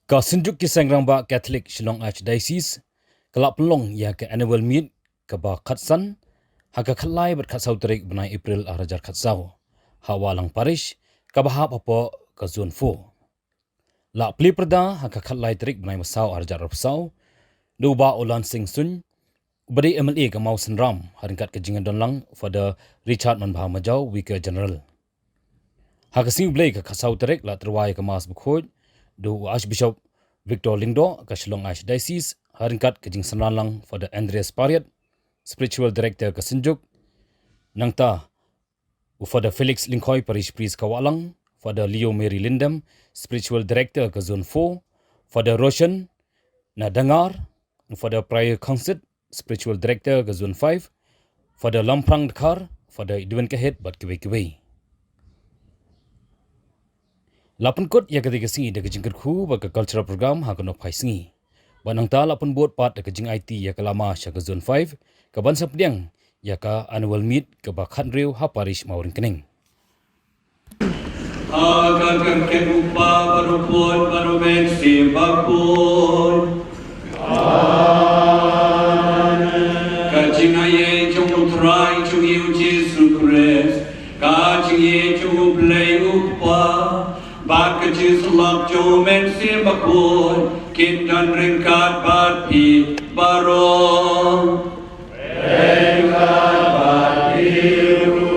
Ka sinjuk kisang Rangbah Catholic Shillong Archdiocese kelak pelong ya ke annual meet ke ba khatsan haka khalai ber khatsau tarik benai April arajar khatsau ha Wahlang parish ka bahap apa ka zone 4 la pli perda haka khalai tarik benai masau arajar rapsau du ba olan sing sun bari MLA ka mau senram haringkat ke jingan donlang pada Richard Manbah Majau Wika General haka sing blai ka khatsau tarik la terwai ka mas bukhoj do Archbishop Victor Lingdo ke Shillong Archdiocese haringkat ke jing senralang pada Andreas Pariat Spiritual Director ke Sinjuk nangta pada Felix Lingkoi Parish Priest ke Wahlang pada Leo Mary Lindem Spiritual Director ke Zone 4 pada Roshan na dengar pada Prior Concert Spiritual Director ke Zone 5 pada Lamprang Dekar pada Idwen Kehet bat kiwe-kiwe Lapan kot ya ketika singi da kejing kerku baka cultural program ha kono pai singi. Banang ta lapan buat part da kejing IT ya ke lama sya ke zone 5 ke ban sapdiang ya ka annual meet ke bakhan riu ha parish maurin kening. Akan kerupa barupun barumen si bakun. Kajing aye chung try chung yu Jesu Christ. Kajing ye chung play upa. Bat kecil selap jomen si bakun kin dan ringkat bat pi barong ringkat bat biru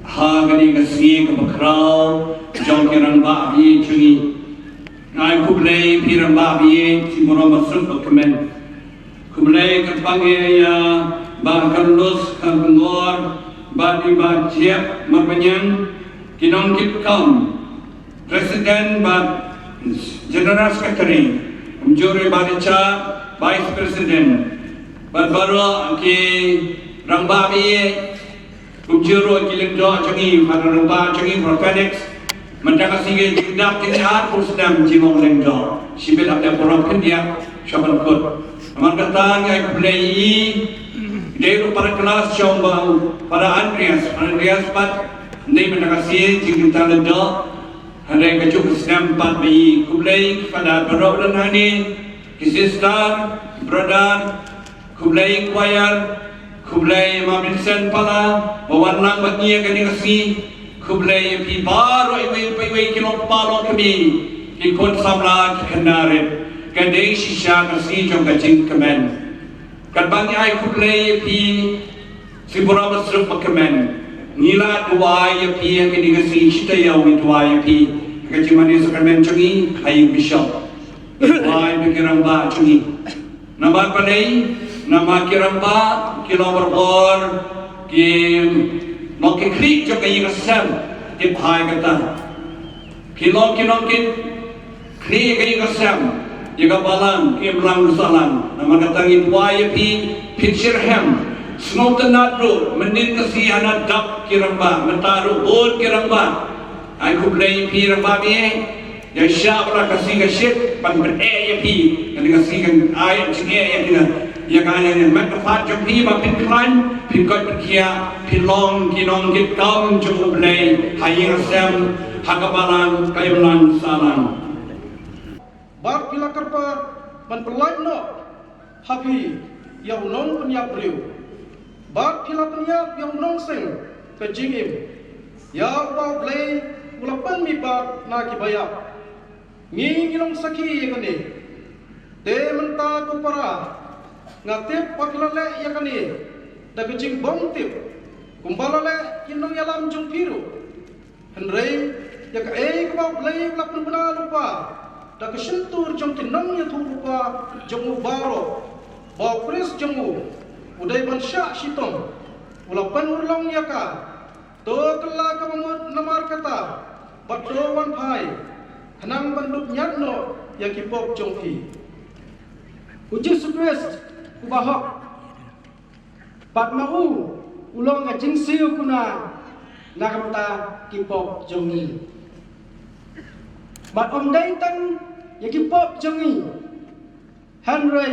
hagani kasih kebakrau jong kirang ba bi cungi ngai kublai pirang ba bi si morom masuk dokumen kublai kepange ya ba kalus kangor ba di ba jiap mapanyan kinong kit kaum Presiden dan General Secretary, Juri Badica, Vice President, baru ke Rangbah biye, Juru Kilingdo Changi, pada Rangbah Changi Prophetics, menjaga singgih tidak tinggal Pusdam Jimong Lengdo, Sibil Abdul Puram Kendia, Syaban Kut. Amal kata yang play dia para kelas Shongkun, para Andreas Pat, dia menjaga singgih Jimong Lengdo. Hari kecukup sedempat bayi kublai pada berobran hani kisistar brother kublai choir kublai mabinsen pala Wahlang batnya kini kasih kublai pi baru iwi kilo palo kami ikut samla kenarit kadai sisa kasih jom kacing kemen kadbangi ai kublai pi sibura besruk kemen Nila dua ya pi yang kini kasi cita ya wi dua ya pi kaji mani sakramen cungi ayu bishop dua ya kirang ba cungi nama palai nama kirang ba kilo berbor kim mau kekrik jo kayi kasam kim hai kata kilo kin kri kayi kasam jaga balang kim lang salang nama kata ngin dua ya pi picture ham Snowton natro, menin kasi anak dak kiramba, mentaru bol kiramba. Aku beli kiramba ni, yang siapa kasi kasit, pan berde pi, yang kasi kan ayat cengeh yang dengan yang ayat yang mereka fat jumpi, pin klan, pin kot berkia, pin long, kinong kit kaum cukup beli, hayang asam, hakabalan, kayulan salang. Bar pila kerper, pan pelai no, happy, yang non penyap riu. Bat pila penyap yang nongseng ke jingim. Ya ubah blay ulapan mi bat na kibayap. Ngi ngilong saki ya kani. Te menta ko para. Ngatip pakilale ya kani. Da ke jing bong tip. Kumbalale kinong yalam jung piru. Henrei ya ka ubah blay ulapan bena lupa. Da ke sentur jung kinong ya tu lupa jung ubaro. Bawa pres jung Udai mansyak sitong, ulapan urlong yaka, to telah kemamut namar kata, batdo wan pai, henang banduk nyatno yang kipok jongki. Uji sukres kubahok, bat mau ulong ngajing siu kuna, nakamta kipok jongi. Bat om daitan yang kipok jongi, Henry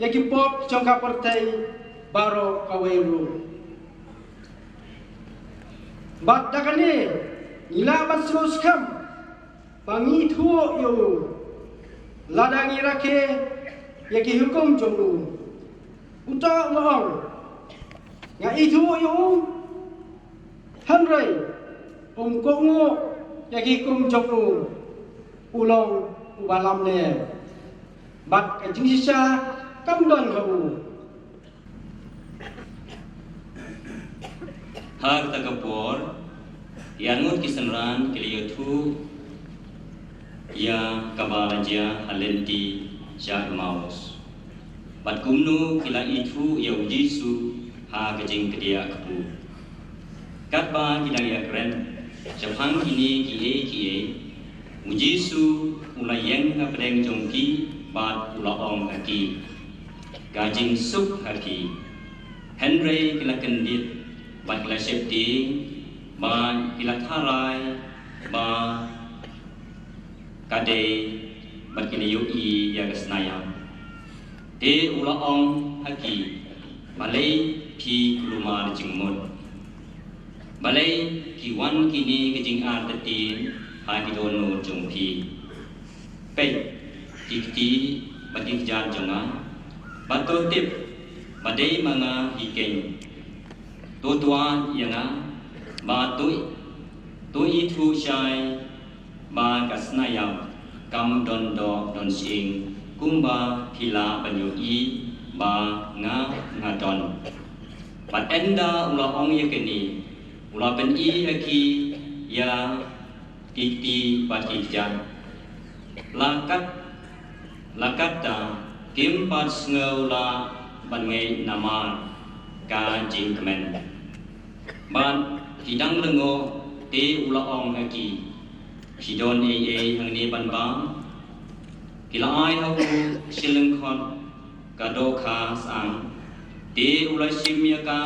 yang kipok jongka partai. Baro kaweru. Bat dakani, nila bat sus kam, bangi thuo yo, Ladangi rakhe yaki hukum jonglu. Uta maong. Nga itu yung hanray kongo yaki hukum jonglu. Ulong ubalam le. Bat kajing sisa kamdon kau. Har takapor yangut kisanran kiliyotu ya kabalaja halenti syak maus. Bat kumnu kila itu ya ujisu ha kajing kedia kapu. Katba kila ya keren japang kini kie ujisu ulayeng kapdeng jongki bat ulaong haki. Gajing suk haki. Henry kila kendit bat kila safety ba kila tharai ba kade bat kila yoi ya kesnayang te ulaong haki balai pi kulumar jingmut balai ki wan kini kejing artati ha kidono jongpi pe tikti batik jan jonga bato tip badai manga hikeng tua yang ba tui thu shai ba kasnayam kam don do don sing kumba phila banyu I ba nga don bat enda ula ong yakeni ula ben I haki ya titi patija lakat ta kim pat ngula ban ngai namar ka jing kemen ban hidang lengo te ulaong haki hidon hang ni ban bang kila ai hau Shillong kado kha sang te ulai simya ka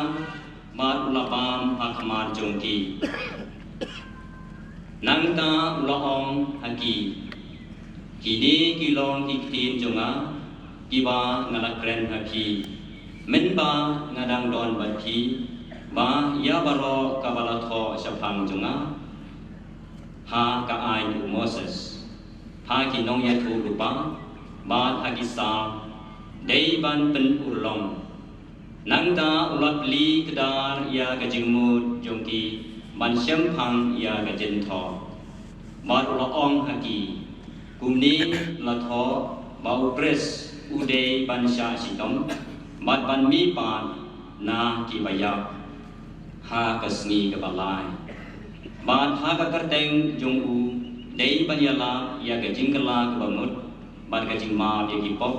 mat ulapam hakmar jongki nang ta ulaong haki kini kilong hiktin jonga kiba ngalak kren haki menba ngadang don baki ba ya baro kabala tho shapang junga ha ka ai Moses ha ki nong ya thu rupa ba ha ki sa dei ban pen ulong nang da ulat li kedar ya ka jingmut jongki ban syam phang ya ka jin tho ba ula ong ha ki kumni la tho ba upres ude ban sha sidom mat ban mi pan na ki baya ha kasni ke balai ban ha ka kerteng jong u dei banyala ya ke jingkala ke bamut ban ka jingma ya ki pok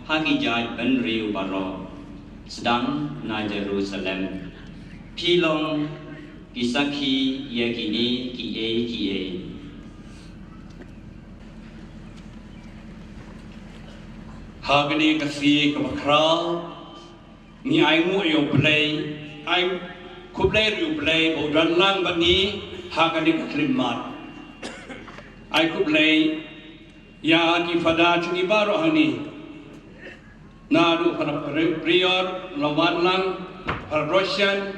ha ki jai ben riu baro sedang na Jerusalem pilong kisaki ya kini ki Hagani kasi kabakral ni ai mu yo play ai kublai ru play bo ran lang bani hagani klimat ai kublai ya ki fada chuni baro hani nadu para prior lawan lang para Russian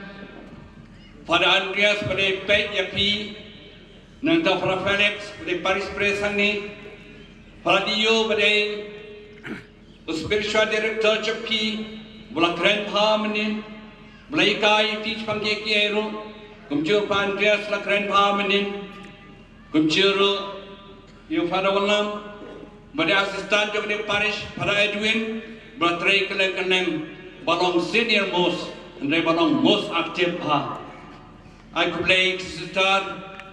para Andreas pada pet yapi nang ta para Felix pada Paris press hani para Dio pada spiritual director chapi bula Rangbah menin Blaikai teach pangke kiero kumjur Andreas la Rangbah menin kumjur yo pada Wahlang pada assistant jo de parish pada Edwin bertrai keleng balong senior most and balong most active ha I kublai sister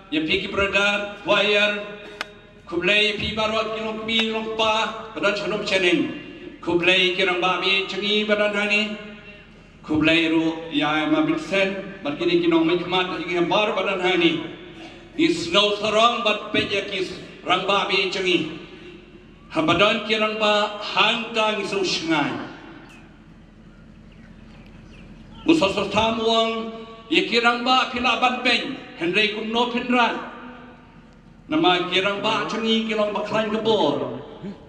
ya piki brother wire kublai pi barot kilong pi lompa pada chanop chening kublai kirang babi changi badan hani kublai ru ya ma bitsen barkini kinong mai kmat ji bar badan hani is no sarong bat peja kis rang babi changi habadan kirang ba hangtang isu shngai usosor tamuang ye kirang ba pilaban pen henry kumno pinran nama kirang ba changi kilong baklan kebor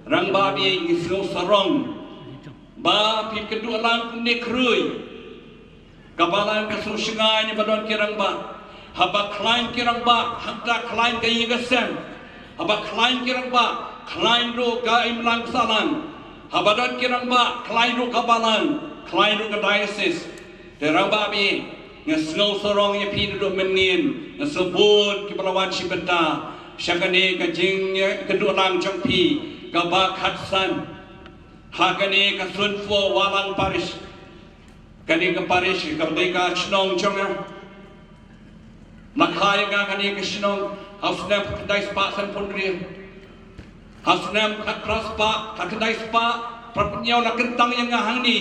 Rangbah bi ngisno sarong ba pi kedua lang kumne krui kabalan ka susngai ni badon kirang ba haba klain kirang ba hanta klain ka yigasem haba klain kirang ba klain ru ka imlang salang. Habadan ki Rangbah klain ru ka Balang, klain ru ka Diocese. Te Rangbah bi ngasngau sorong ye pi du menin, ngasebut ki Pelawan Sibenta. Syakane ka jing kedua lang jong pi ka ba khatsan. Hakane ka sun fo Wahlang parish. Kani ka parish ka ka Shillong jonga. Nakhaya nga kani ka Shillong hausnam kedai spa san pondria. Hausnam katras pa kedai spa perpenyau nak kentang yang ngahang ni.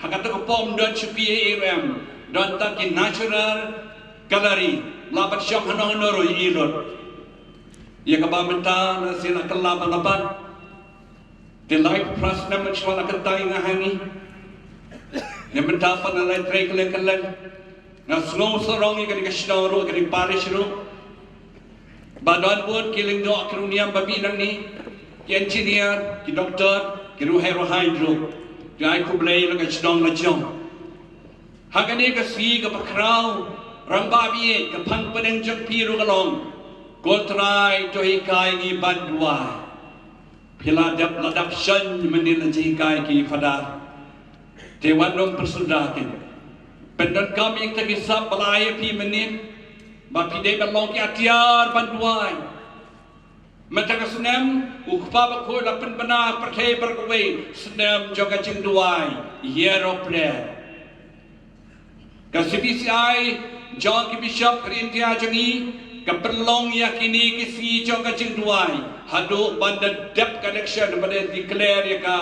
Hakata ko pom don chupi ARM don takin natural gallery labat syam hanong noro irot. Ya ka ba menta na sila kalaban-laban. The life trust na machwala kentang yang ngahang ni. Ya menta pa na lai trek kelen na snow sorong ni kani ka Shillong ro kani parish ro. Badan pun kiling doa keruniam babi nang ni, ki engineer, ki doktor, ki ruhero hydro, ki ai kublai la ka Shillong la jong. Hakane ka si ka pakrau, Rangbah bi ka phang padeng jong pi ru kalong. Kotrai to hikai ni bandua. Pila dap ladap shan menil hikai ki fadar. Dewan nom persudakin. Pendon kami yang tergisap balai pi menil. Bagi dia berlong ki atiar bantuan. Macam senam, ukpa bakul dapat benar percaya berkuai senam juga cengduai yerople. Kasih BCI jauh ki bishop India jangi keperlong yakini kisi juga cengduai. Hadu bandar dep connection pada declare ya ka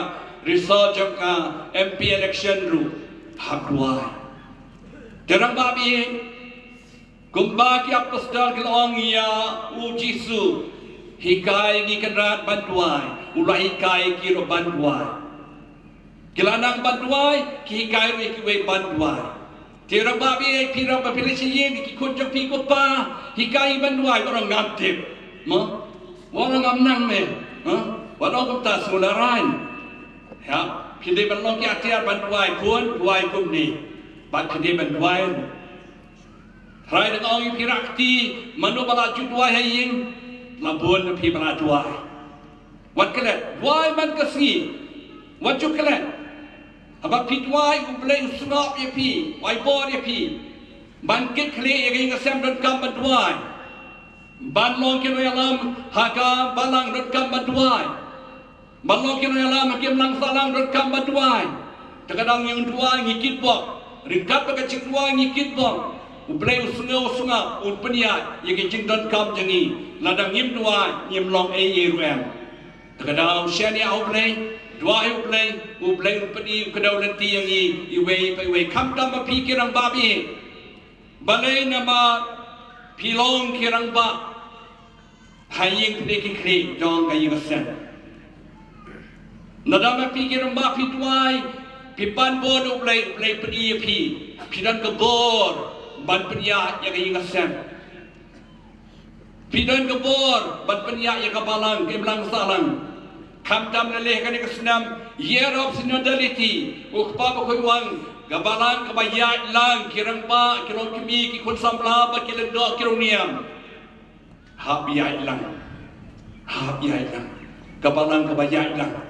result juga MP election ru haduai. Jarang babi. Kumba ki apostol kelong ya ujisu hikai ki kenrat bantuai ulah hikai ki ro bantuai kilanang bantuai ki hikai ro ki we bantuai tira babi pira bapile siye ki kunjok pi ko pa hikai bantuai orang ngaptip mo orang ngamnang me orang kumta sularan ya pide balong ki atiar bantuai kun buai kum ni bat pide bantuai Rai dengan orang pirakti manu bala juduai haying labun pi bala duai. Wat kelet duai man kasi. Wat ju kelet. Abak pi duai u blei usnop ye pi, wai bor ye pi. Ban kit kle ye ging asem dot kam duai. Ban long kino yalam haka balang dot kam duai. Ban long kino yalam hakim lang salang dot kam duai. Terkadang yang duai ngikit bok. Ringkat pakai cik duai ngikit bok. Ublay usunga unpenya yang jing dot com jangi ladang ngim dua ngim long ARM terkadang syani ublay dua ublay unpeni kedau lenti yang iwe kam tam pi kirang babi balai nama pilong kirang ba haying peki kri dong kayi gasen nadama pi kirang ba pi tuai pi pan bod ublay peni pi pidan kebor ban penya yang ingasem pidan kebor ban penya yang kabalang keblang salang kam tam leleh kan kesenam year of synodality ukpa bakuang gabalang kabayat lang kirang pa kirong kimi ki kun samla ba kilen do kirong niam habiyat lang gabalang kabayat lang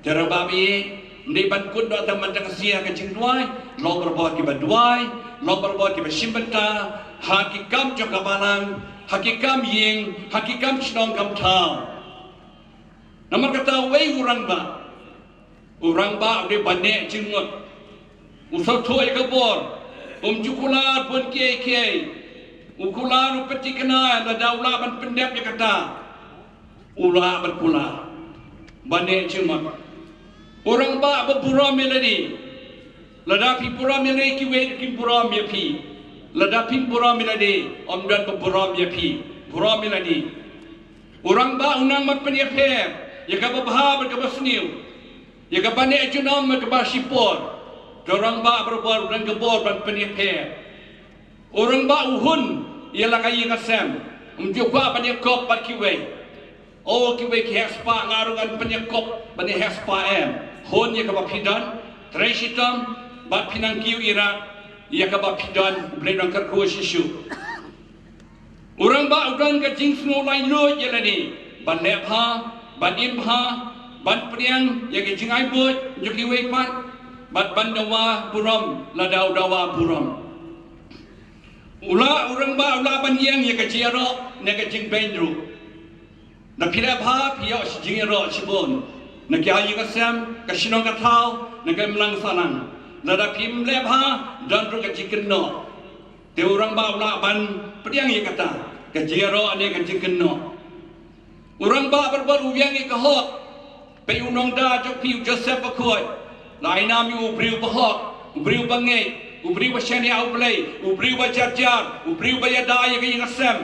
terababi ni ban kun do taman tang sia ka cingduai lo berbot ki baduai lo berbot ki basimbenta hakikam jo kabalang hakikam ying hakikam Shillong kam tau nomor kata wei Rangbah de bane cingot usau thoi ka bor jukular pun ke ukular upeti kena la daula ban pendep ya kata ula berpula bane cingot orang ba berpura meladi ladapi pura meladi kiwe kim pura mepi ladapi pura meladi omdan berpura mepi pura meladi orang ba unang mat penyeper ya ka babha ber ka basniu ya ka bane junam ka basipor orang ba berbuat dan gebor ban penyeper orang ba uhun ya la kayi ngasem umjukwa penyekop bat kiwe oh kiwe ki hespa ngarungan penyekop bani hespa hon ya kaba pidan treshitam bat pinang kiu ira ya kaba pidan bledang kerko shishu urang ba udang ka jing snow lai lo jelani ban lepha ban imha ban priang ya ke jingai bot yuki wepat bat bandawa buram ladau dawa buram ula urang ba ula ban yang ya ke jiaro ne ke jing bendru na pira bha pio jingero chibon na kya yi ka sam ka shinong ka thau na ke mlang sanang lada pim le bha dan ru ka jikin no te urang ba ula ban priang ya kata ke jiaro ane ke jikin no urang ba berbuat ubiang ya ka hot pe unong da jok piu Joseph bakoi lai nam yu briu bahok briu bangai briu bashani au play briu bajar briu bayada ya ke ngasem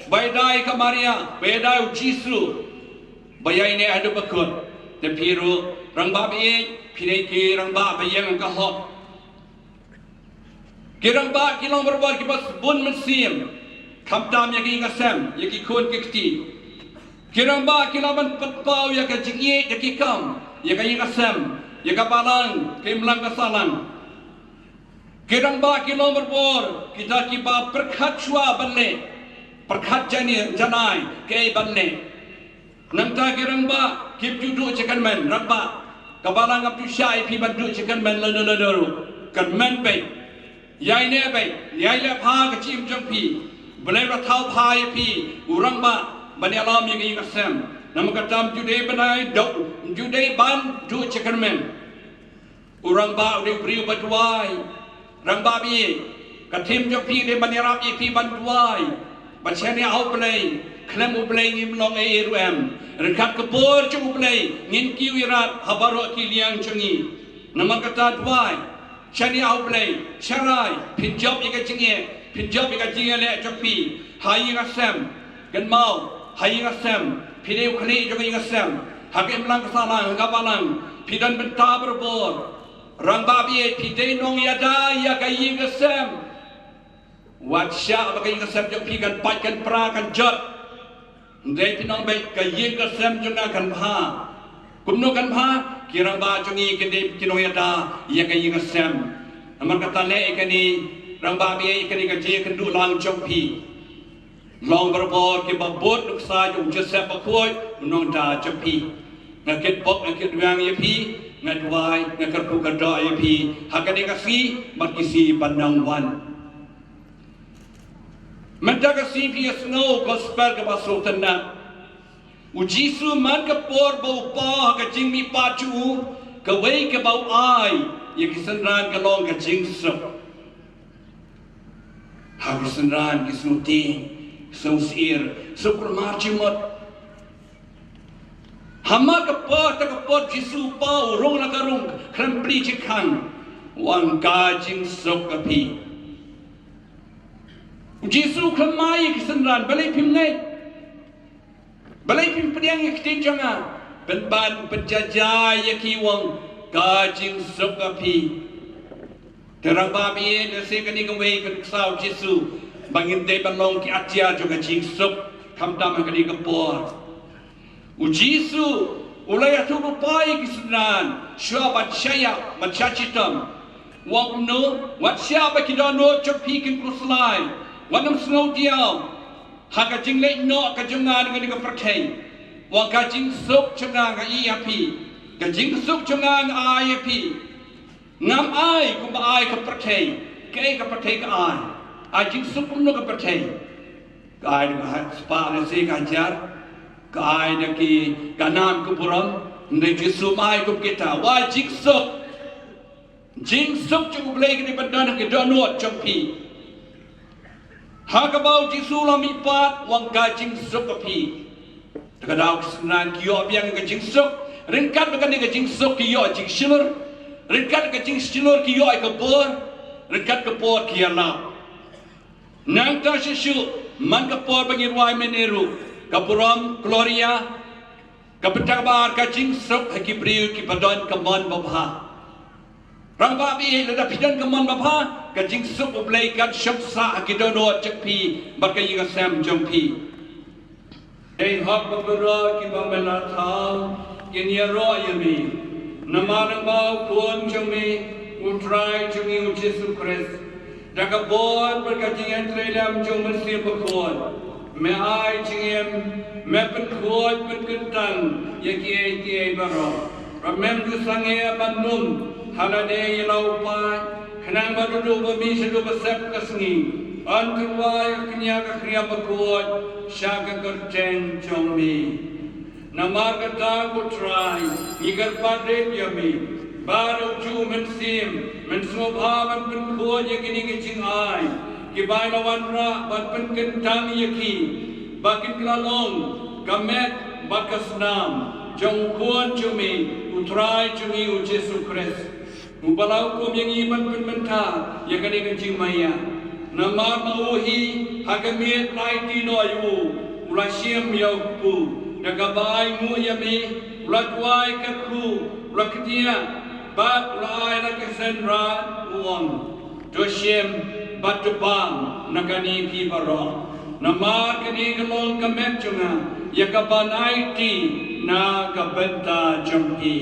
baydai ka Maria baydai Jisu bayai ne adu bakot te piru Rangbah be pire ke Rangbah bayang ka hok ke Rangbah kilong berbuat ki bas bun mesim kamdam ya ke ngasem ya ki kun ke kti Kiramba kilaban patpau ya ka jingye ya ki kam ya ka yingasam ya ka balang ke mlang ka salang Kiramba kilom berbor kita kiba perkhat chua banle perkhat jani janai ke banle nangta kiramba kip judu cekan men rabba ka balang ap syai pi bandu cekan men ladaru kan men pe yai ne pe yai le pha ka chim jong pi bele ra thau pha ya pi urangba bani alam yang ingin kasem nama katam jude banai dok jude ban du cekermen urang ba udah beri batuai Rangbah bi katim jok pi de bani arab pi bantuai bacani au play klem u play ngim long e ruem rekat kebor chung play ngin kiu irat habaro ki liang chungi nama kata duai chani au play charai pinjab ika chinge pinjab ika chinge le jok pi hai kasem kan mau hai ngasem pideu khani jo ngasem hakem lang salang kabalang pidan benta berbor Rangbah bi pidei nong yada ya kai ngasem watsya ba kai ngasem jo pigan pat kan pra kan jot ndai pinong bai kai ngasem jo na kan pha kumno kan pha kirang ba jo ngi kede kinong yada ya kai ngasem amar kata le ikani Rangbah bi ikani ka je kan du lang jo pi long berbor ke babot nuksa jong Joseph bakoi nong da jepi ngakit bok ngakit wang ye pi ngadwai ngakarpu kada ye pi hakane kasi mat kisi pandang wan menta kasi pi snow gospel ke basultan na ujisu man ke por bau pa ka jing mi pa chu ke wei ke bau ai ye kisanran ke long ke jing so ha kisanran kisnuti Sausir, sukur marjimot. Hama kapot, takapot, jisu pa, urong nakarong, krempli cikang, wang kajing sok api. Jisu kemai kesenran, balai pim ngai, balai pim pediang ikhtin jangan, penban penjajah yaki wang kajing sok api. Terang babi, nasi kani kawai keduksau jisu. Bangin de balong ki atia juga jing sup kamdam kali kapor ujisu ulaya tu rupai kisnan syua batshaya machachitam wangno watsya ba kidano chopi kin kruslai wanam snow diam haka jing le no ka junga dengan ka perthai wang ka jing sup chunga ga iapi ka jing sup chunga ga iapi ngam ai ku ba ai ka perthai ke ka perthai ka ai Ajing sukum no kepercayaan, kaya dengan separuh si kajar, kaya dengan kanam keburam, dengan jisumai kup kita, wajib suk, jing suk cukup lagi di badan kita nuat cempi, hakabau jisulam ipat, wangka jing suk kepi, terkadang kesenangan kiok yang kejing suk, ringkat dengan kejing suk kiok jing silur, ringkat kejing silur kiok kebor, ringkat kebor kianap. Nang ta sisu man kapor bangirwai meneru kapuram gloria kapetabar kajing sok hakibriu ki padon kamon babha Rangbah bi lada pidan kamon babha kajing sok ublai kat shoksa hakidono chakpi bakayi gasam jompi ei hak babura ki bamela thal kinya ro yami namanang ba kuon jommi utrai jungi Yesus Kristus Jaga bor berkajing entrelam jom bersih berkuat me ai chingem me pen khoi pen kentan ye ki baro ramem du sange bandum halade yelau pa khnang badu ba mi sedu ba sep kasngi anturwai knya ka kriya bakot shaka kerten chongmi namar kata ko try igar padre yami baru chu men sim men sobha man pen khoi ye kini ki ching ai ki bai lawan ra bat pen kentang ye ki bakin klalong gamet bakasnam Shongkun cumi utrai cumi u Yesu Kristus ubalau kum yang iman pen menta ye kini kencing maya namar mauhi hakamit lai tino ayu ulasiam yauku nagabai mu yami ulatwai kakru ulaktia bat ulai lakasenra uon Joshim batubang nakani pi baro namar kini kelong kamet cunga yakaban IT na kabenta jampi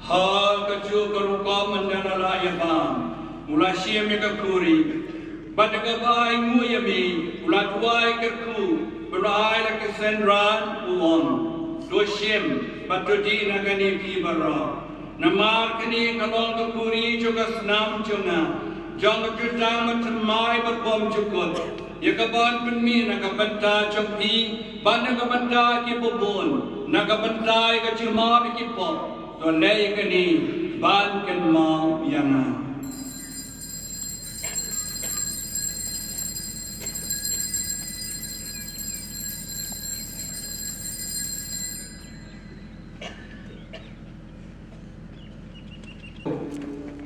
ha kaju karuka mandana la yabam ulashia meka kuri badaga bai mu yami ulatwai kerku berai la kesenran uon doshim batodi nagani pi bara namar kini kalong kuri juga senam cunga jang kejang matamai berbom cukut yakaban penmi nakabenta champi ban nakabenta ki bobon nakabenta ka chuma ki pop to lei kini ban kan mau yana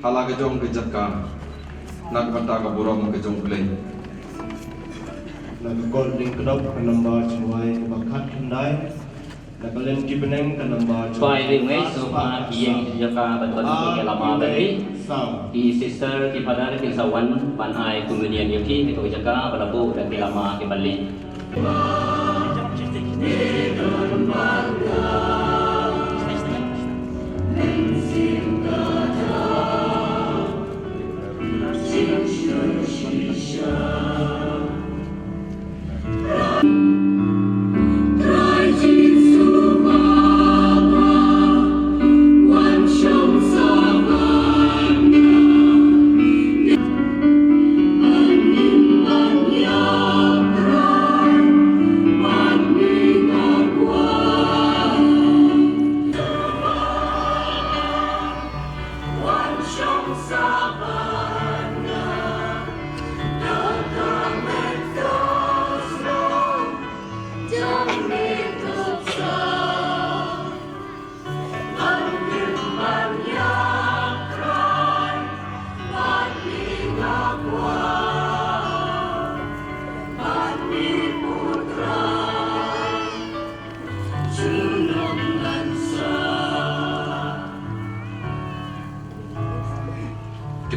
hala kejong kejakan nak banta ka buram kejong play nak kol ding knop number chuai bakat kendai nak len kibeneng ka number Pai ringai sopa yang jaka bantuan ke lama tadi di sister ki padar ki sawan pan ai kemudian yang ki itu jaka balabu dan ki lama ki balik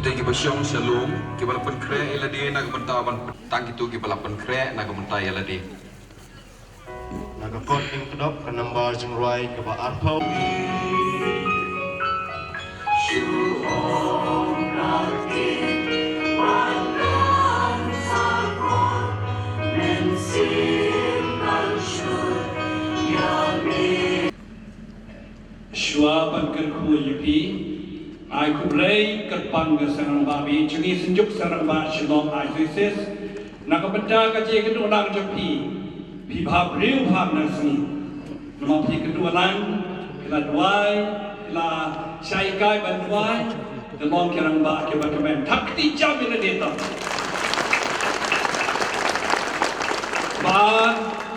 kita ki basyong Shillong ki balapan kre eladi nak benta ban tang itu ki balapan kre nak benta eladi nak kol ding knop ka number chuai ka ba arpau Shuaban kerku yipi ai kublai kerpan ke sarang babi cungi senjuk sarang ba Shillong Archdiocese nak benda kaji kedua lang jepi pi bab riu bab nasi nama pi kedua lang kila duai kila syai kai ban duai delong kirang ba ke bakamen takti jam ina deta ba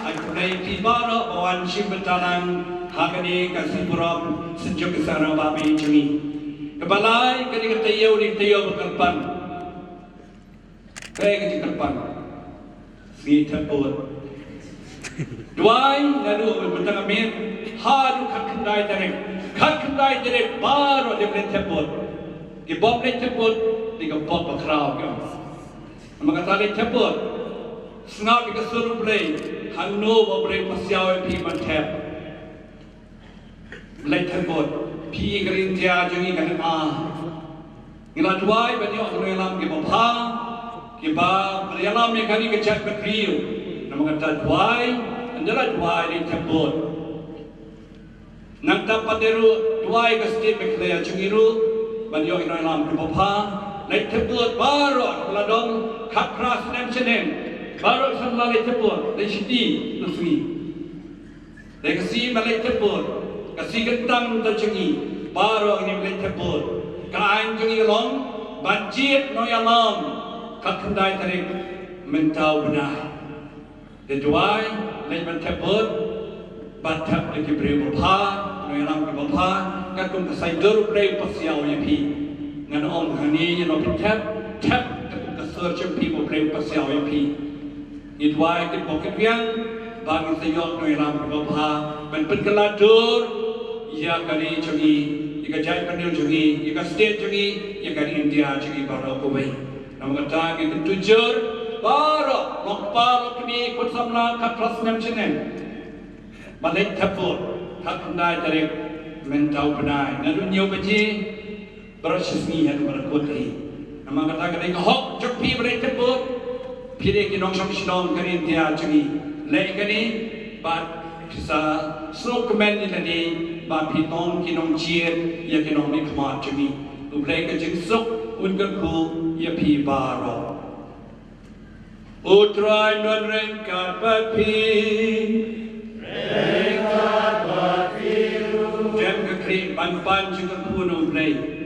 ai kublai pi bara bawan shimbatalang hakani kasih puram senjuk sarang babi cungi kebalai ketika tayau di tayau berkerpan kaya kecil kerpan si terput duai lalu bertang amir haru kat kendai tarik baru dia boleh terput di bawah boleh terput di ka pot bakrau ka maka tali cepot snap di ka suruh play hanno ba break pasiaw pi man tap lay cepot pi green dia jungi kan ngila tuai banyo ngelalam ke bapa ke ba ngelalam ni kali ke chat bakriu nama kata tuai adalah tuai di cepot nang dapat deru tuai ke state bekleya jungiru banyo ngelalam ke bapa lay cepot baru keladong kat keras nem senem baru sampai lay cepot lay siti lusui lay kasi malay cepot kasi gentang tercengi baru ini lay cepot kain jungi long banjir no yalam kat kendai tarik mentau benai deduai lay cepot batap lagi beri bapa no yalam ke bapa kat kum kasai dur beri pasiau yapi ngan om hani you know tap the search of people play pasiao ep it why ke poket yang bagi sayok no ilam ke bapa ben pen keladur ya kali chungi ika jai panil chungi ika state chungi ya kali india chungi baro ko wei nam kata ke tujur baro lokpa lokni kut samna khat prasnam chenen balai thapur hak ndai tarik mentau benai ngadu nyu baji berasmi yang berkoti. Nama kata kata hok jumpi berkebut. Pilih kinong Shillong kini dia cungi. Lei kini bat kisah slow comment ini tadi bat pitong kinong ciet ya kinong ni kemat cungi. Ublei kejeng suk ungerku ya pi baro. Utrai non rengkat bapi. Rengkat bapi. Jam kekrik pan juga pun ublei.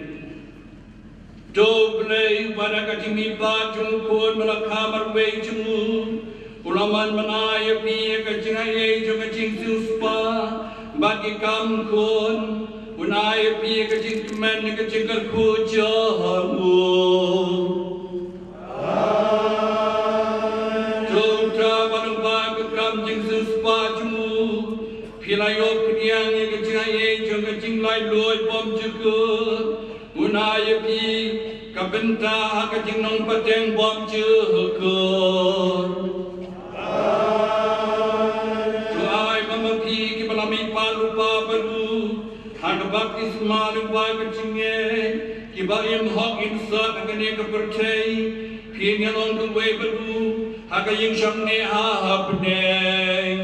Doblei pada kajimi bajung pun melakhamar wei jemu ulaman manaya pi kajingai jo kajing suspa bagi kam kun unaya pi kajing men kajing kerku jahamu Jota balung ba kam jing suspa jemu pilayo piang kajingai jo kajing lai loi bom juga unaya pi kabenta kajing nong pateng bom jehukun tuai mama pi ki balami palupa baru hak baptisma lupa kajinge ki ba im hok insat ngene ke percay pi ngalong ke we baru hak ying shamne ha hapneng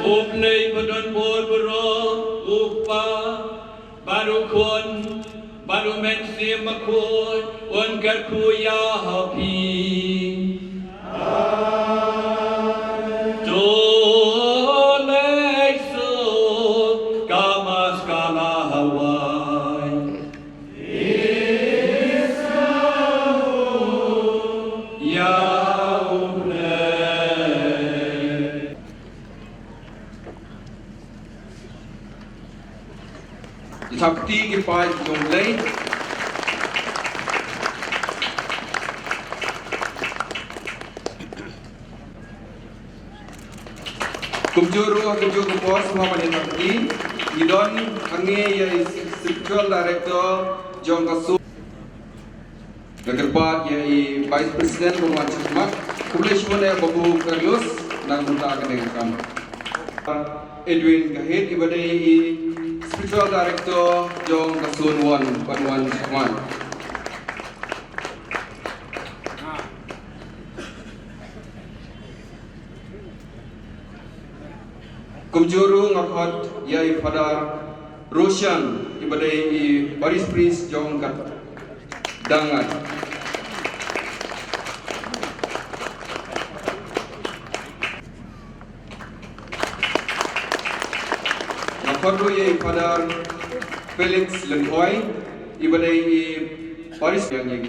uplei badan bor bro upa baru kun baru mensi makun ungar kuya hapi dolai so kamas kala hawai ya Sakti ke pai jonglei kumjuru ke pos semua pada sakti idon kange ya spiritual director Shongkun Rangbah ya vice president Pembuat Semak Kumulation ya Babu Carlos dan minta kedengaran Edwin Kahit ibadai spiritual director Shongkun Panuan Semak Kumjuru ngakot yai Father Roshan ibadai Baris Prince Shongkun Dangan Ngakot yai Father Felix Lenhoy ibadai Baris yang